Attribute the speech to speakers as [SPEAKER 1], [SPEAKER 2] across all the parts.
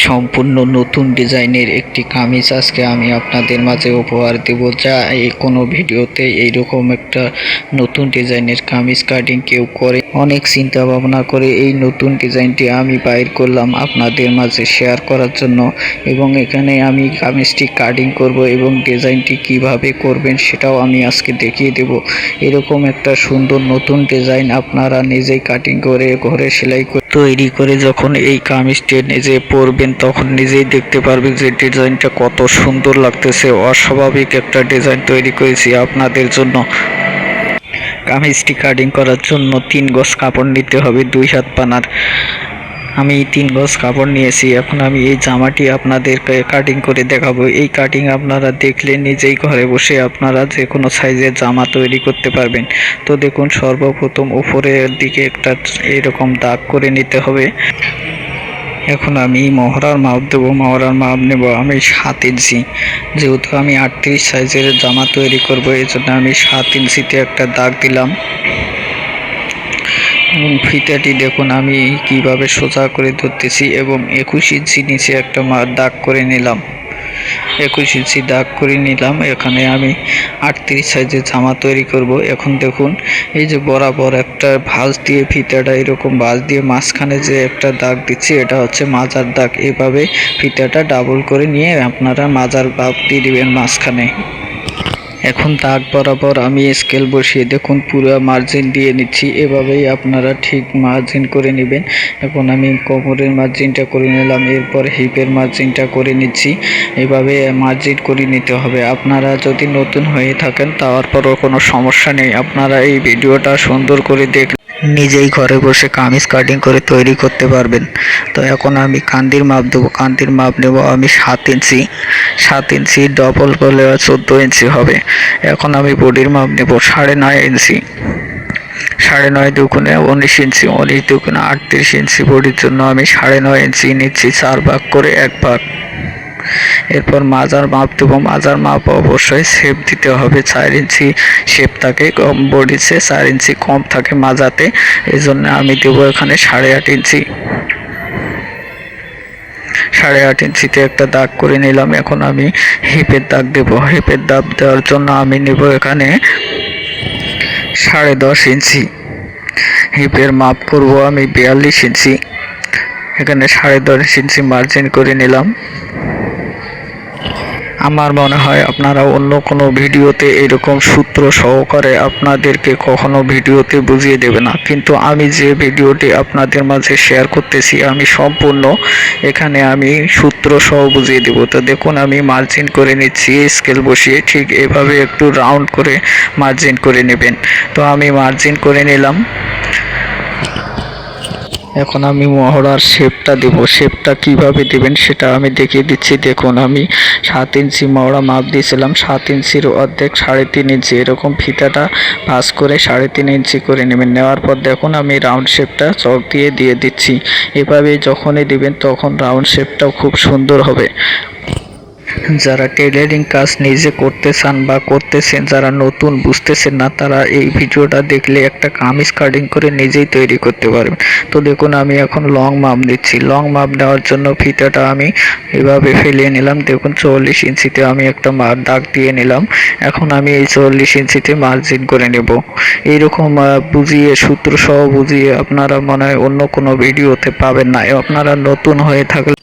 [SPEAKER 1] সম্পূর্ণ নতুন ডিজাইনের একটি কামিজ আজকে আমি আপনাদের মাঝে উপহার দেব, যা কোনো ভিডিওতে এইরকম একটা নতুন ডিজাইনের কামিজ কাটিং কেউ করে অনেক চিন্তা ভাবনা করে এই নতুন ডিজাইনটি আমি বাইর করলাম আপনাদের মাঝে শেয়ার করার জন্য। এবং এখানে আমি কামিজটি কাটিং করব এবং ডিজাইনটি কিভাবে করবেন সেটাও আমি আজকে দেখিয়ে দেব। এরকম একটা সুন্দর নতুন ডিজাইন আপনারা নিজেই কাটিং করে ঘরে সেলাই করে তৈরি করে যখন এই কামিজটি নিজে পরবেন তখন নিজেই দেখতে পারবেন যে ডিজাইনটা কত সুন্দর লাগতেছে। অস্বাভাবিক একটা ডিজাইন তৈরি করেছি আপনাদের জন্য। কামিজটি কাটিং করার জন্য 3 গজ কাপড় নিতে হবে, 2 হাত পানার। আমি 3 গজ কাপড় নিয়েছি। এখন আমি এই জামাটি আপনাদেরকে কাটিং করে দেখাবো। এই কাটিং আপনারা দেখলে নিজেই ঘরে বসে আপনারা যে কোনো সাইজের জামা তৈরি করতে পারবেন। তো দেখুন, সর্বপ্রথম উপরের দিকে একটা এরকম দাগ করে নিতে হবে। এখন আমি মহড়ার মাপ দেবো। মহড়ার মাপ নেব আমি 7 ইঞ্চি। যেহেতু আমি 38 সাইজের জামা তৈরি করব, এই জন্য আমি 7 ইঞ্চিতে একটা দাগ দিলাম। এবং ফিতাটি দেখুন আমি কিভাবে সোজা করে ধরতেছি এবং 21 ইঞ্চি নিচে একটা দাগ করে নিলাম। 21 ইঞ্চি দাগ করে নিলাম। এখানে আমি 38 সাইজের জামা তৈরি করব। এখন দেখুন, এই যে বরাবর একটা ভাঁজ দিয়ে ফিতাটা এরকম ভাঁজ দিয়ে মাঝখানে যে একটা দাগ দিচ্ছি, এটা হচ্ছে মাজার দাগ। এভাবে ফিতাটা ডাবল করে নিয়ে আপনারা মাজার দাগ দিয়ে দিবেন মাঝখানে। এখন দাগ বরাবর আমি স্কেল বসিয়ে দেখুন পুরো মার্জিন দিয়ে নিচ্ছি। এভাবেই আপনারা ঠিক মার্জিন করে নেবেন। এখন আমি কোমরের মার্জিনটা করে নিলাম, এরপর হিপের মার্জিনটা করে নিচ্ছি। এভাবে মার্জিন করে নিতে হবে। আপনারা যদি নতুন হয়ে থাকেন তারপরও কোনো সমস্যা নেই, আপনারা এই ভিডিওটা সুন্দর করে দেখলে নিজেই ঘরে বসে কামিজ কাটিং করে তৈরি করতে পারবেন। তো এখন আমি কান্দির মাপ দেবো। কান্দির মাপ নেব আমি 7 ইঞ্চি। 7 ইঞ্চি ডবল করলে 14 ইঞ্চি হবে। এখন আমি বডির মাপ নেব 9.5 ইঞ্চি। 9.5 দুগুণে 19 ইঞ্চি। 19 দুগুণে 38 ইঞ্চি। বডির জন্য আমি 9.5 ইঞ্চি নিচ্ছি, 4 ভাগ করে 1 ভাগ। এরপর মাজার মাপ দেবো। মাজার মাপ অবশ্যই শেপ দিতে হবে। 4 ইঞ্চি শেপ থাকে বডিতে, 4 ইঞ্চি কম থাকে মাজাতে। এই জন্য আমি দেবো এখানে 8.5 ইঞ্চি। 8.5 ইঞ্চিতে একটা দাগ করে নিলাম। এখন আমি হিপের দাগ দেব। হিপের দাগ দেওয়ার জন্য আমি নেব এখানে 10.5 ইঞ্চি। হিপের মাপ করব আমি 42 ইঞ্চি। এখানে 10.5 ইঞ্চি মার্জিন করে নিলাম। আমার মনে হয় আপনারা অন্য কোনো ভিডিওতে এরকম সূত্র সহকারে আপনাদেরকে কখনো ভিডিওতে বুঝিয়ে দেবে না, কিন্তু আমি যে ভিডিওটি আপনাদের মাঝে শেয়ার করতেছি আমি সম্পূর্ণ এখানে আমি সূত্র সহ বুঝিয়ে দেব। তো দেখুন আমি মার্জিন করে নিচ্ছি স্কেল বসিয়ে। ঠিক এভাবে একটু রাউন্ড করে মার্জিন করে নেবেন। তো আমি মার্জিন করে নিলাম। এখন আমি মহড়ার শেপটা দেব। শেপটা কিভাবে দেবেন সেটা আমি দেখিয়ে দিচ্ছি। দেখুন আমি 7 ইঞ্চি মহড়া মাপ দিয়েছিলাম। 7 ইঞ্চির অর্ধেক 3.5 ইঞ্চি এরকম ফিতাটা ভাঁজ করে 3.5 ইঞ্চি করে নেবেন। নেওয়ার পর দেখুন আমি রাউন্ড শেপটা চক দিয়ে দিচ্ছি। এভাবে যখনই দিবেন তখন রাউন্ড শেপটাও খুব সুন্দর হবে। যারা টেলারিং কাজ নিজে করতে চান বা করতেছেন, যারা নতুন বুঝতেছেন না, তারা এই ভিডিওটা দেখলে একটা কামিজ কাটিং করে নিজেই তৈরি করতে পারবেন। তো দেখুন আমি এখন লং মাপ নিচ্ছি। লং মাপ নেওয়ার জন্য ফিতাটা আমি এভাবে ফেলিয়ে নিলাম। দেখুন 44 ইঞ্চিতে আমি একটা দাগ দিয়ে নিলাম। এখন আমি এই 44 ইঞ্চিতে মার্জিন করে নেব। এইরকম বুঝিয়ে সূত্র সহ বুঝিয়ে আপনারা মনে হয় অন্য কোনো ভিডিওতে পাবেন না। আপনারা নতুন হয়ে থাকলে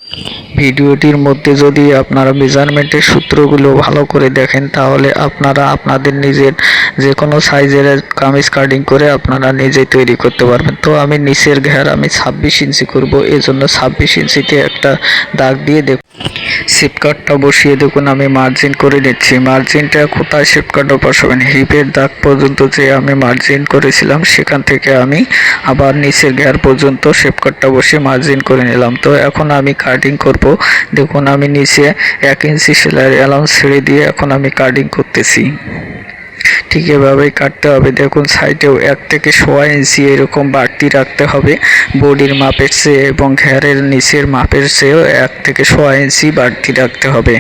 [SPEAKER 1] ভিডিওটির মধ্যে যদি আপনারা মেজারমেন্টের সূত্রগুলো ভালো করে দেখেন তাহলে আপনারা আপনাদের নিজের যে কোনো সাইজের কামিজ কাটিং করে আপনারা নিজেই তৈরি করতে পারবেন। তো আমি নিচের ঘের আমি 26 ইঞ্চি করব, এজন্য 26 ইঞ্চিতে একটা দাগ দিয়ে দেখুন শেপ কাটটা বসিয়ে দেখুন আমি মার্জিন করে নিচ্ছি। মার্জিনটা কোথায় শেপ কাটটা বসাবেন? হিপের দাগ পর্যন্ত যে আমি মার্জিন করেছিলাম সেখান থেকে আমি আবার নিচের ঘের পর্যন্ত শেপ কাটটা বসিয়ে মার্জিন করে নিলাম। তো এখন আমি কাটিং করব। দেখুন আমি নিচে 1 ইঞ্চি সেলাই অ্যালাউন্স ছেড়ে দিয়ে এখন আমি কাটিং করতেছি। ঠিক এভাবেই কাটতে হবে। দেখুন সাইডেও 1 থেকে 1.5 ইঞ্চি এরকম বাড়তি রাখতে হবে বডির মাপের চেয়ে, এবং ঘেরের নিচের মাপের চেয়েও 1 থেকে 1.5 ইঞ্চি বাড়তি রাখতে হবে।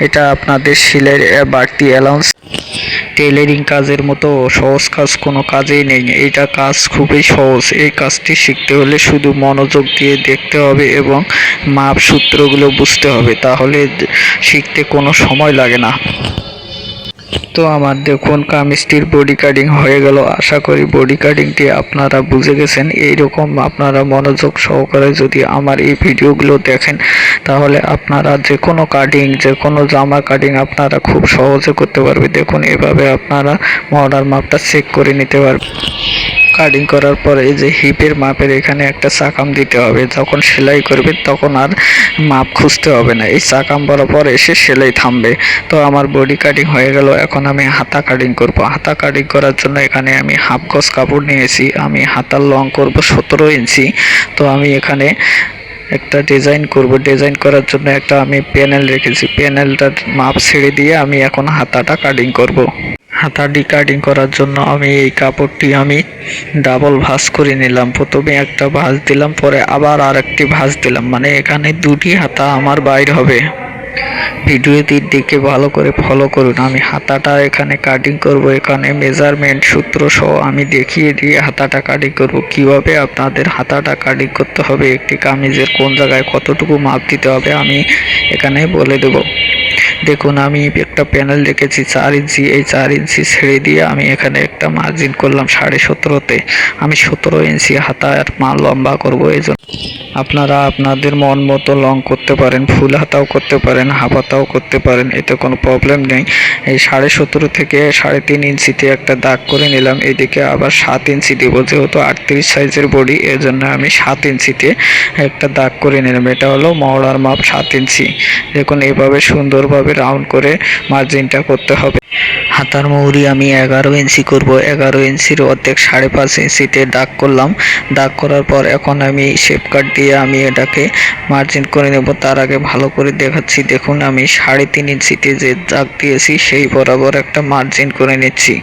[SPEAKER 1] এটা আপনাদের সেলাইয়ের বাড়তি অ্যালাউন্স। টেইলারিং কাজের মতো সহজ কাজ কোনো কাজেই নেই। এইটা কাজ খুবই সহজ। এই কাজটি শিখতে হলে শুধু মনোযোগ দিয়ে দেখতে হবে এবং মাপ সূত্রগুলো বুঝতে হবে, তাহলে শিখতে কোনো সময় লাগে না। তো আমার দেখুন কামিজটির বডি কাটিং হয়ে গেল। আশা করি বডি কাটিংটি আপনারা বুঝে গেছেন। এইরকম আপনারা মনোযোগ সহকারে যদি আমার এই ভিডিওগুলো দেখেন, তাহলে আপনারা যে কোনো কাটিং, যে কোনো জামা কাটিং আপনারা খুব সহজে করতে পারবেন। দেখুন এভাবে আপনারা মহড়ার মাপটা চেক করে নিতে পারবেন। কাটিং করার পরে এই যে হিপের মাপের এখানে একটা চাকাম দিতে হবে। যখন সেলাই করবে তখন আর মাপ খুঁজতে হবে না, এই চাকাম বরাবর এসে সেলাই থামবে। তো আমার বডি কাটিং হয়ে গেল। এখন আমি হাতা কাটিং করব। হাতা কাটিং করার জন্য এখানে আমি হাফ গজ কাপড় নিয়েছি। আমি হাতার লং করব 17 ইঞ্চি। তো আমি এখানে একটা ডিজাইন করব। ডিজাইন করার জন্য একটা আমি প্যানেল রেখেছি। প্যানেলটার মাপ ছেড়ে দিয়ে আমি এখন হাতাটা কাটিং করব। হাতাটি কাটিং করার জন্য আমি এই কাপড়টি আমি ডাবল ভাঁজ করে নিলাম। প্রথমে একটা ভাঁজ দিলাম, পরে আবার আরেকটি ভাঁজ দিলাম, মানে এখানে দুটি হাতা আমার বাইর হবে। ভিডিওটির দিকে ভালো করে ফলো করুন। আমি হাতাটা এখানে কাটিং করব। এখানে মেজারমেন্ট সূত্র সহ আমি দেখিয়ে দিয়ে হাতাটা কাটিং করব। কিভাবে আপনাদের হাতাটা কাটিং করতে হবে, একটি কামিজের কোন জায়গায় কতটুকু মাপ দিতে হবে আমি এখানে বলে দেব। দেখুন আমি একটা প্যানেল রেখেছি 4 ইঞ্চি। এই 4 ইঞ্চি ছেড়ে দিয়ে আমি এখানে একটা মার্জিন করলাম 17.5-তে। আমি 17 ইঞ্চি হাতার লম্বা করব। এই জন্য আপনারা আপনাদের মন মতো লং করতে পারেন, ফুল হাতাও করতে পারেন, হাফ হাতাও করতে পারেন, এতে কোনো প্রবলেম নেই। এই 17.5 থেকে 3.5 ইঞ্চিতে একটা দাগ করে নিলাম। এদিকে আবার 7 ইঞ্চি দেব, যেহেতু 38 সাইজের বডি, এর জন্য আমি 7 ইঞ্চিতে একটা দাগ করে নিলাম। এটা হলো মহড়ার মাপ 7 ইঞ্চি। দেখুন এইভাবে সুন্দরভাবে রাউন্ড করে মার্জিনটা করতে হবে। হাতার মহুরি আমি 11 ইঞ্চি করব। 11 ইঞ্চির অর্ধেক 5.5 ইঞ্চিতে দাগ করলাম। দাগ করার পর এখন আমি শেপ কাট দিয়ে আমি এটাকে মার্জিন করে নেব। তার আগে ভালো করে দেখাচ্ছি। দেখুন আমি 3.5 ইঞ্চিতে যে দাগ দিয়েছি সেই বরাবর একটা মার্জিন করে নিচ্ছি।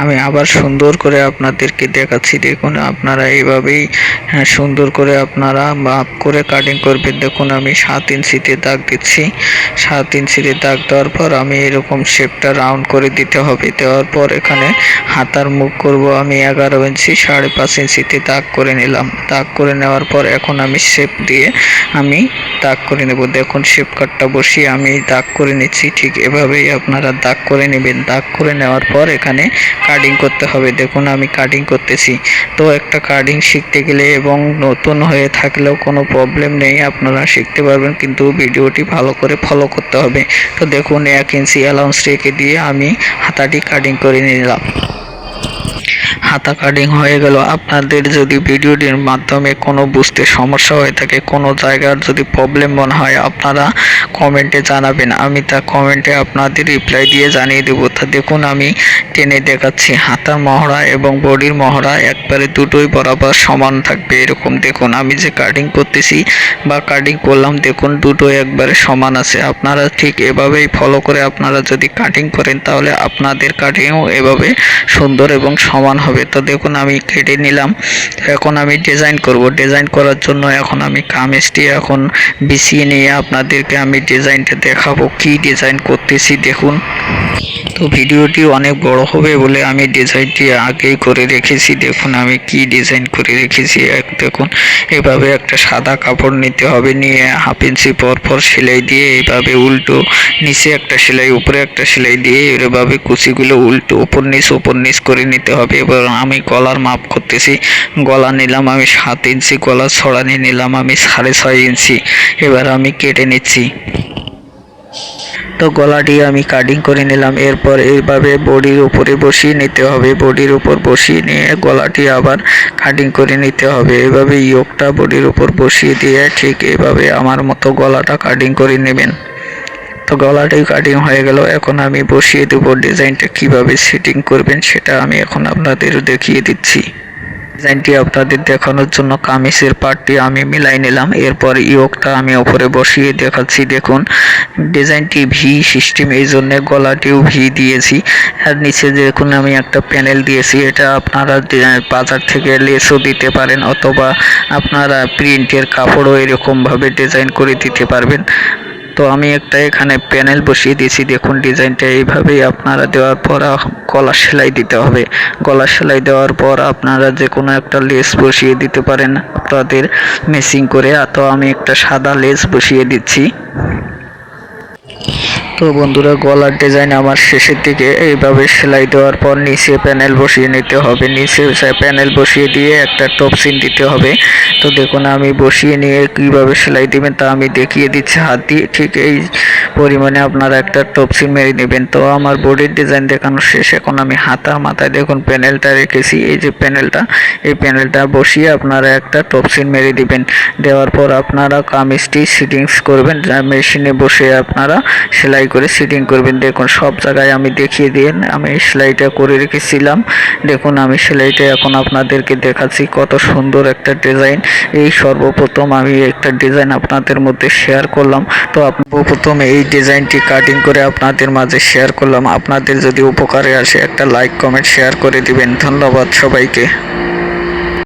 [SPEAKER 1] আমি আবার সুন্দর করে আপনাদেরকে দেখাচ্ছি। দেখুন আপনারা এইভাবেই সুন্দর করে আপনারা মাপ করে কাটিং করবেন। দেখুন আমি 7 ইঞ্চিতে দাগ দিচ্ছি। 7 ইঞ্চিতে দাগ দেওয়ার পর আমি এরকম শেপটা রাউন্ড করে দিতে হবে। দেওয়ার পর এখানে হাতার মুখ করব আমি 11 ইঞ্চি। 5.5 ইঞ্চিতে দাগ করে নিলাম। দাগ করে নেওয়ার পর এখন আমি শেপ দিয়ে আমি দাগ করে নেব। দেখুন শেপ কাটটা বসিয়ে আমি দাগ করে নিচ্ছি। ঠিক এভাবেই আপনারা দাগ করে নেবেন। দাগ করে নেওয়ার পর এখানে কাটিং করতে হবে। দেখুন আমি কাটিং করতেছি। তো একটা কাটিং শিখতে গেলে এবং নতুন হয়ে থাকলেও কোনো প্রবলেম নেই, আপনারা শিখতে পারবেন, কিন্তু ভিডিওটি ভালো করে ফলো করতে হবে। তো দেখুন 1 ইঞ্চি অ্যালাউন্স রেখে দিয়ে আমি হাতাটি কাটিং করে নিলাম। হাতা কাটিং হয়ে গেল। আপনাদের যদি ভিডিওটির মাধ্যমে কোনো বুঝতে সমস্যা হয়ে থাকে, কোনো জায়গার যদি প্রবলেম মনে হয়, আপনারা কমেন্টে জানাবেন। আমি তা কমেন্টে আপনাদের রিপ্লাই দিয়ে জানিয়ে দেবো। তা দেখুন আমি টেনে দেখাচ্ছি। হাতার মহড়া এবং বডির মহড়া একবারে দুটোই বরাবর সমান থাকবে। এরকম দেখুন আমি যে কাটিং করতেছি বা কাটিং করলাম, দেখুন দুটোই একবারে সমান আছে। আপনারা ঠিক এভাবেই ফলো করে আপনারা যদি কাটিং করেন, তাহলে আপনাদের কাটিংও এভাবে সুন্দর এবং সমান হবে। তো দেখুন আমি কেটে নিলাম। এখন আমি ডিজাইন করব। ডিজাইন করার জন্য এখন আমি কামিজটি এখন বিছিয়ে নিয়ে আপনাদেরকে আমি ডিজাইনটা দেখাবো, কি ডিজাইন করতেছি। দেখুন তো ভিডিওটি অনেক বড় হবে বলে আমি ডিজাইনটি আগেই করে রেখেছি। দেখুন আমি কি ডিজাইন করে রেখেছি। দেখুন এভাবে একটা সাদা কাপড় নিতে হবে, নিয়ে 1/2 ইঞ্চি পর সেলাই দিয়ে এইভাবে উল্টো নিচে একটা সেলাই উপরে একটা সেলাই দিয়ে এভাবে কুচিগুলো উল্টো উপর নিচ করে নিতে হবে। এবার আমি গলার মাপ করতেছি। গলা নিলাম আমি 7 ইঞ্চি, গলা ছড়ানি নিলাম আমি 6.5 ইঞ্চি। এবার আমি কেটে নিচ্ছি। তো গলাটি আমি কাটিং করে নিলাম। এরপর এইভাবে বডির উপরে বসিয়ে নিতে হবে। বডির উপর বসিয়ে নিয়ে গলাটি আবার কাটিং করে নিতে হবে। এইভাবে ইয়োগটা বডির উপর বসিয়ে দিয়ে ঠিক এইভাবে আমার মতো গলাটা কাটিং করে নেবেন। তো গলাটাই কাটিং হয়ে গেল। এখন আমি বসিয়ে দেব। ডিজাইনটা কিভাবে সেটিং করবেন সেটা আমি এখন আপনাদের দেখিয়ে দিচ্ছি। ডিজাইনটি আপনাদের দেখানোর জন্য কামিজের পার্টটি আমি মিলাই নিলাম। এরপর ইয়োগটা আমি উপরে বসিয়ে দেখাচ্ছি। দেখুন ডিজাইনটি ভি সিস্টেম, এই জন্য গলাটিও ভি দিয়েছি। আর নিচে দেখুন আমি একটা প্যানেল দিয়েছি। এটা আপনারা বাজার থেকে লেসও দিতে পারেন, অথবা আপনারা প্রিন্টের কাপড়ও এরকমভাবে ডিজাইন করে দিতে পারবেন। তো আমি একটা এখানে প্যানেল বসিয়ে দিয়েছি, দেখুন ডিজাইনটা এইভাবেই আপনারা দেওয়ার পর গলা সেলাই দিতে হবে। গলা সেলাই দেওয়ার পর আপনারা যে কোনো একটা লেস বসিয়ে দিতে পারেন আপনাদের মেশিং করে। তো আমি একটা সাদা লেস বসিয়ে দিচ্ছি। তো বন্ধুরা, গলার ডিজাইন আমার শেষের দিকে এইভাবে সেলাই দেওয়ার পর নিচে প্যানেল বসিয়ে নিতে হবে। নিচে প্যানেল বসিয়ে দিয়ে একটা টপসিন দিতে হবে। তো দেখুন আমি বসিয়ে নিয়ে কীভাবে সেলাই দিবেন তা আমি দেখিয়ে দিচ্ছি হাত দিয়ে। ঠিক এই পরিমাণে আপনারা একটা টপসিন মেরে নেবেন। তো আমার বডির ডিজাইন দেখানো শেষ। এখন আমি মাথায় দেখুন প্যানেলটা রেখেছি, এই যে প্যানেলটা, এই প্যানেলটা বসিয়ে আপনারা একটা টপসিন মেরে দিবেন। দেওয়ার পর আপনারা কামিজটি সিটিংস করবেন, মেশিনে বসে আপনারা সেলাই করে সিটিং করবেন। দেখুন সব জায়গায় আমি দেখিয়ে দিন, আমি সেলাইটা করে রেখেছিলাম। দেখুন আমি সেলাইটা এখন আপনাদেরকে দেখাচ্ছি, কত সুন্দর একটা ডিজাইন। এই সর্বপ্রথম আমি একটা ডিজাইন আপনাদের মধ্যে শেয়ার করলাম। তো প্রথমে এই ডিজাইনটি কাটিং করে আপনাদের মাঝে শেয়ার করলাম। আপনাদের যদি উপকারে আসে একটা লাইক কমেন্ট শেয়ার করে দিবেন। ধন্যবাদ সবাইকে।